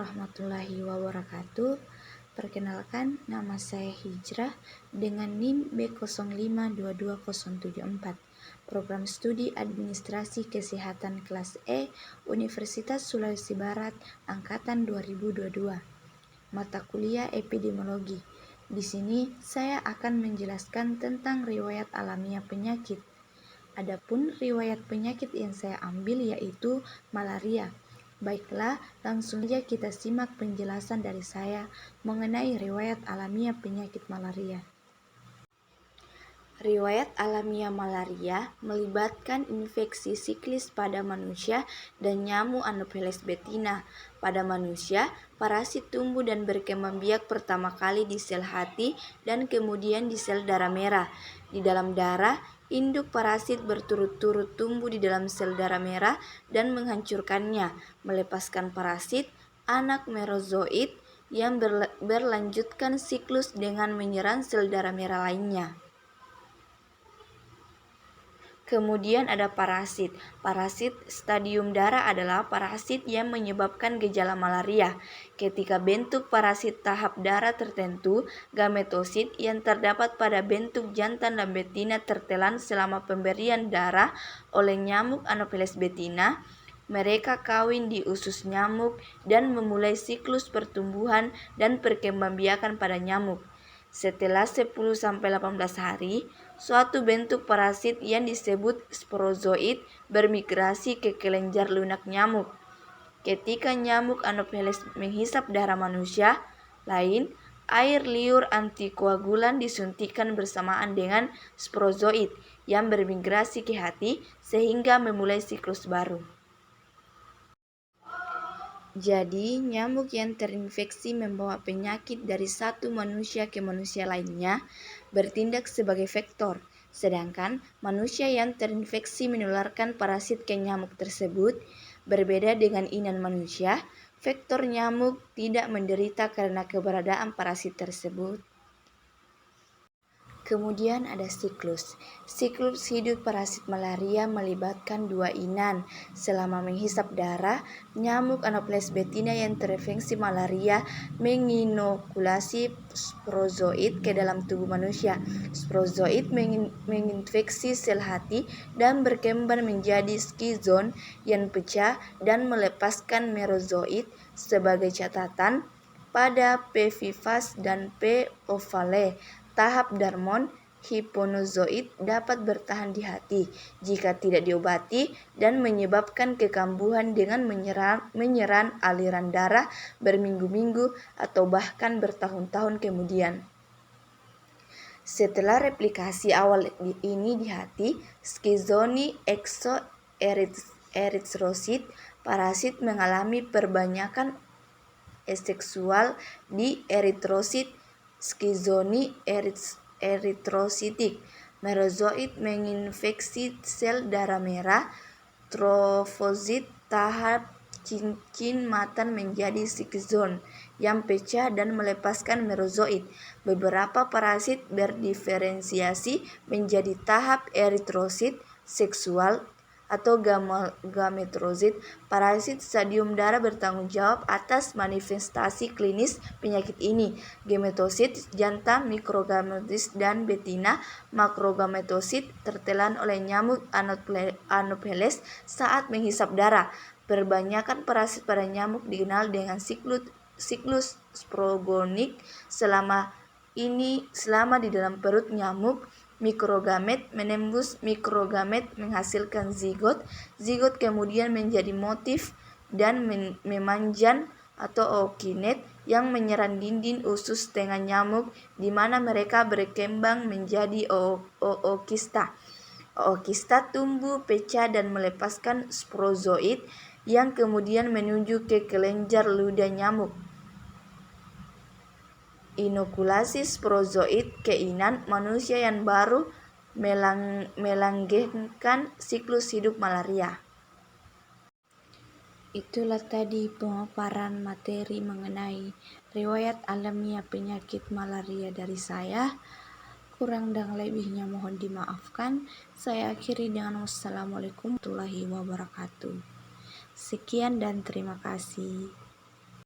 warahmatullahi wabarakatuh. Perkenalkan, nama saya Hijrah dengan NIM B05227074. Program Studi Administrasi Kesehatan kelas E, Universitas Sulawesi Barat, angkatan 2022. Mata kuliah epidemiologi. Di sini saya akan menjelaskan tentang riwayat alamiah penyakit. Adapun riwayat penyakit yang saya ambil yaitu malaria. Baiklah, langsung saja kita simak penjelasan dari saya mengenai riwayat alamiah penyakit malaria. Riwayat alamiah malaria melibatkan infeksi siklis pada manusia dan nyamuk Anopheles betina. Pada manusia, parasit tumbuh dan berkembang biak pertama kali di sel hati dan kemudian di sel darah merah. Di dalam darah, induk parasit berturut-turut tumbuh di dalam sel darah merah dan menghancurkannya, melepaskan parasit anak merozoit yang berlanjutkan siklus dengan menyerang sel darah merah lainnya. Kemudian ada parasit. Parasit stadium darah adalah parasit yang menyebabkan gejala malaria. Ketika bentuk parasit tahap darah tertentu, gametosit yang terdapat pada bentuk jantan dan betina tertelan selama pemberian darah oleh nyamuk Anopheles betina. Mereka kawin di usus nyamuk dan memulai siklus pertumbuhan dan perkembangbiakan pada nyamuk. Setelah 10-18 hari, suatu bentuk parasit yang disebut sporozoid bermigrasi ke kelenjar lunak nyamuk. Ketika nyamuk Anopheles menghisap darah manusia lain, air liur antikoagulan disuntikan bersamaan dengan sporozoid yang bermigrasi ke hati sehingga memulai siklus baru. Jadi, nyamuk yang terinfeksi membawa penyakit dari satu manusia ke manusia lainnya bertindak sebagai vektor, sedangkan manusia yang terinfeksi menularkan parasit ke nyamuk tersebut. Berbeda dengan inan manusia, vektor nyamuk tidak menderita karena keberadaan parasit tersebut. Kemudian ada siklus. Siklus hidup parasit malaria melibatkan dua inan. Selama menghisap darah, nyamuk Anopheles betina yang terinfeksi malaria menginokulasi sporozoid ke dalam tubuh manusia. Sporozoid menginfeksi sel hati dan berkembang menjadi skizon yang pecah dan melepaskan merozoid. Sebagai catatan, pada P. vivax dan P. ovale, tahap darmon hiponozoid dapat bertahan di hati jika tidak diobati dan menyebabkan kekambuhan dengan menyerang aliran darah berminggu-minggu atau bahkan bertahun-tahun kemudian. Setelah replikasi awal ini di hati, skizoni exoerythrocyte, parasit mengalami perbanyakan aseksual di eritrosit skizoni eritrositik. Merozoit menginfeksi sel darah merah. Trofosit tahap cincin matan menjadi skizon yang pecah dan melepaskan merozoit. Beberapa parasit berdiferensiasi menjadi tahap eritrosit seksual atau gametrosit. Parasit stadium darah bertanggung jawab atas manifestasi klinis penyakit ini. Gametosit jantan, mikrogametosit dan betina. Makrogametosit tertelan oleh nyamuk Anopheles saat menghisap darah. Perbanyakan parasit pada nyamuk dikenal dengan siklus sporogonik. Selama di dalam perut nyamuk, mikrogamet menembus mikrogamet menghasilkan zigot. Zigot kemudian menjadi motif dan memanjang atau ookinet yang menyerang dinding usus tengah nyamuk, di mana mereka berkembang menjadi ookista. Ookista tumbuh, pecah dan melepaskan sporozoid yang kemudian menuju ke kelenjar ludah nyamuk. Inokulasi sporozoid ke inan manusia yang baru melanggengkan siklus hidup malaria. Itulah tadi pemaparan materi mengenai riwayat alamiah penyakit malaria dari saya. Kurang dan lebihnya mohon dimaafkan. Saya akhiri dengan wassalamualaikum warahmatullahi wabarakatuh. Sekian dan terima kasih.